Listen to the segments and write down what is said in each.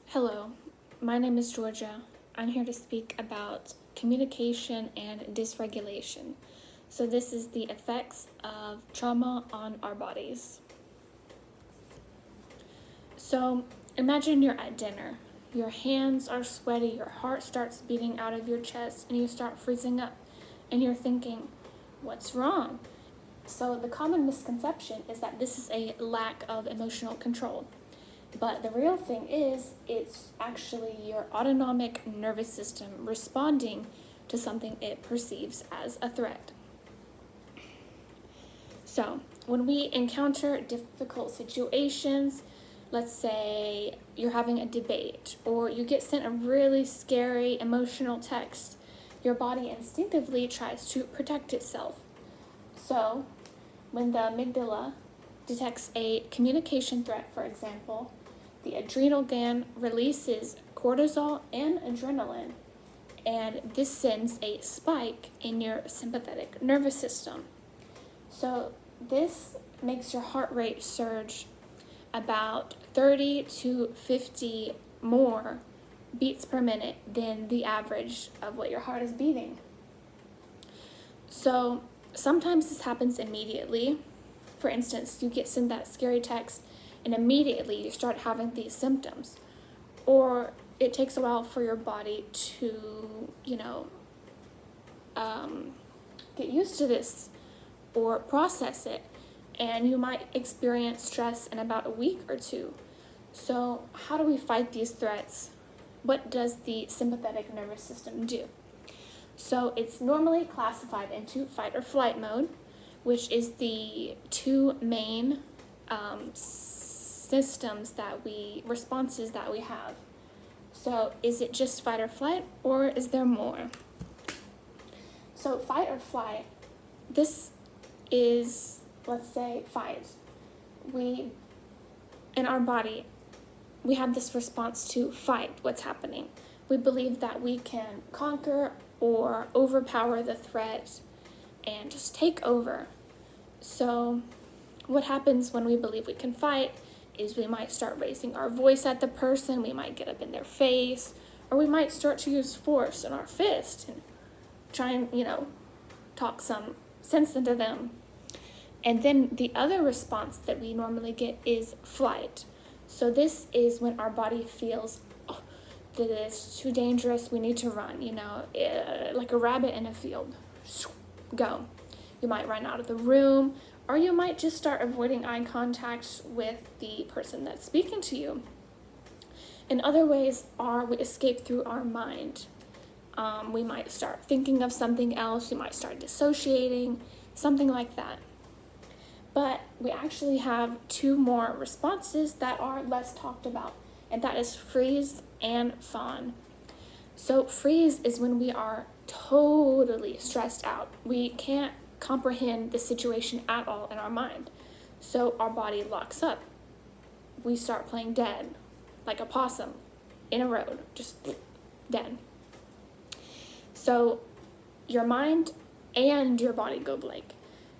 Hello, my name is Georgia. I'm here to speak about communication and dysregulation. So, this is the effects of trauma on our bodies. So, imagine you're at dinner. Your hands are sweaty, your heart starts beating out of your chest, and you start freezing up. And you're thinking, what's wrong? So, the common misconception is that this is a lack of emotional control. But the real thing is, it's actually your autonomic nervous system responding to something it perceives as a threat. So, when we encounter difficult situations, let's say you're having a debate or you get sent a really scary emotional text, your body instinctively tries to protect itself. So, when the amygdala detects a communication threat, for example, the adrenal gland releases cortisol and adrenaline, and this sends a spike in your sympathetic nervous system. So this makes your heart rate surge about 30 to 50 more beats per minute than the average of what your heart is beating. So sometimes this happens immediately. For instance, you get sent that scary text and immediately you start having these symptoms. Or it takes a while for your body to, get used to this or process it. And you might experience stress in about a week or two. So how do we fight these threats? What does the sympathetic nervous system do? So it's normally classified into fight or flight mode, which is the two main responses that we have. So is it just fight or flight, or is there more? So fight or flight, this is, let's say, fight. In our body, we have this response to fight what's happening. We believe that we can conquer or overpower the threat and just take over. So what happens when we believe we can fight is we might start raising our voice at the person, we might get up in their face, or we might start to use force in our fist and try and, talk some sense into them. And then the other response that we normally get is flight. So this is when our body feels, that it's too dangerous, we need to run, like a rabbit in a field. Go. You might run out of the room, or you might just start avoiding eye contact with the person that's speaking to you. And other ways are we escape through our mind. We might start thinking of something else, we might start dissociating, something like that. But we actually have two more responses that are less talked about, and that is freeze and fawn. So freeze is when we are totally stressed out. We can't comprehend the situation at all in our mind. So our body locks up. We start playing dead, like a possum in a road, just dead. So your mind and your body go blank.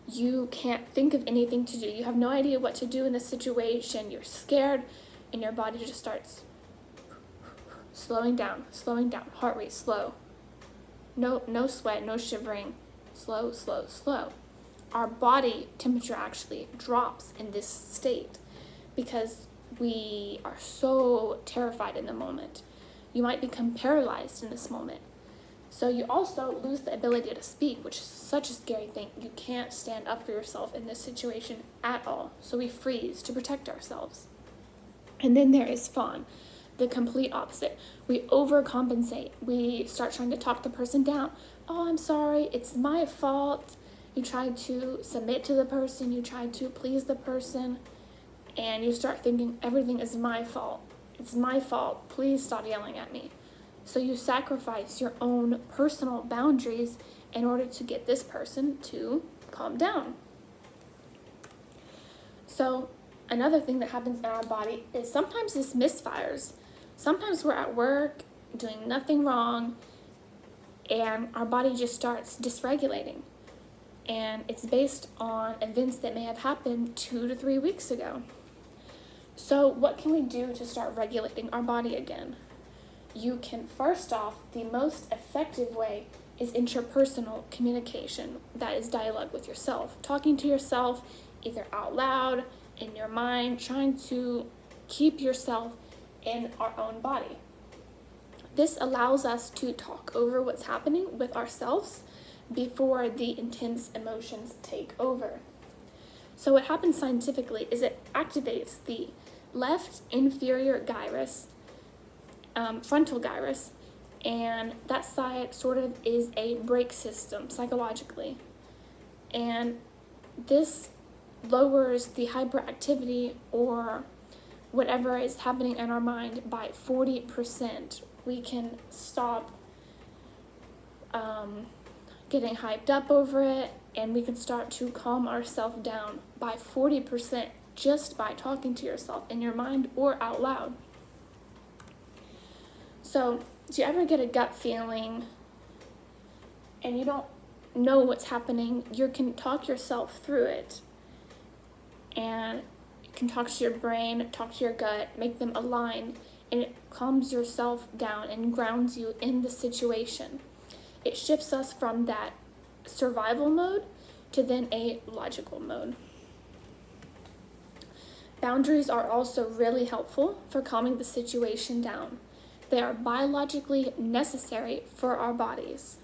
You can't think of anything to do. You have no idea what to do in this situation. You're scared, and your body just starts slowing down, heart rate slow. No sweat, no shivering, slow. Our body temperature actually drops in this state because we are so terrified in the moment. You might become paralyzed in this moment. So you also lose the ability to speak, which is such a scary thing. You can't stand up for yourself in this situation at all. So we freeze to protect ourselves. And then there is fawn, the complete opposite. We overcompensate. We start trying to talk the person down. Oh, I'm sorry, it's my fault. You try to submit to the person, you try to please the person, and you start thinking everything is my fault. It's my fault. Please stop yelling at me. So you sacrifice your own personal boundaries in order to get this person to calm down. So another thing that happens in our body is sometimes this misfires. Sometimes we're at work doing nothing wrong and our body just starts dysregulating. And it's based on events that may have happened 2 to 3 weeks ago. So what can we do to start regulating our body again? You can, first off, the most effective way is interpersonal communication. That is dialogue with yourself, talking to yourself either out loud, in your mind, trying to keep yourself in our own body. This allows us to talk over what's happening with ourselves before the intense emotions take over. So what happens scientifically is it activates the left inferior gyrus, frontal gyrus, and that side sort of is a brake system psychologically. And this lowers the hyperactivity or whatever is happening in our mind by 40%. We can stop getting hyped up over it, and we can start to calm ourselves down by 40% just by talking to yourself in your mind or out loud. So, do you ever get a gut feeling and you don't know what's happening? You can talk yourself through it, and you can talk to your brain, talk to your gut, make them align, and it calms yourself down and grounds you in the situation. It shifts us from that survival mode to then a logical mode. Boundaries are also really helpful for calming the situation down. They are biologically necessary for our bodies.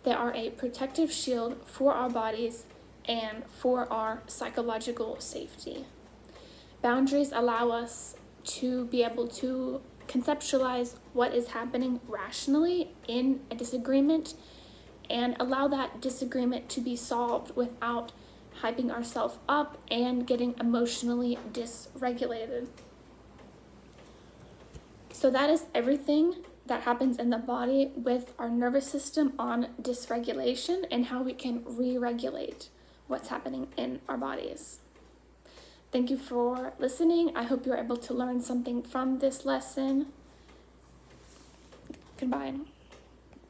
They are a protective shield for our bodies and for our psychological safety. Boundaries allow us to be able to conceptualize what is happening rationally in a disagreement and allow that disagreement to be solved without hyping ourselves up and getting emotionally dysregulated. So that is everything that happens in the body with our nervous system on dysregulation and how we can re-regulate what's happening in our bodies. Thank you for listening. I hope you were able to learn something from this lesson. Goodbye.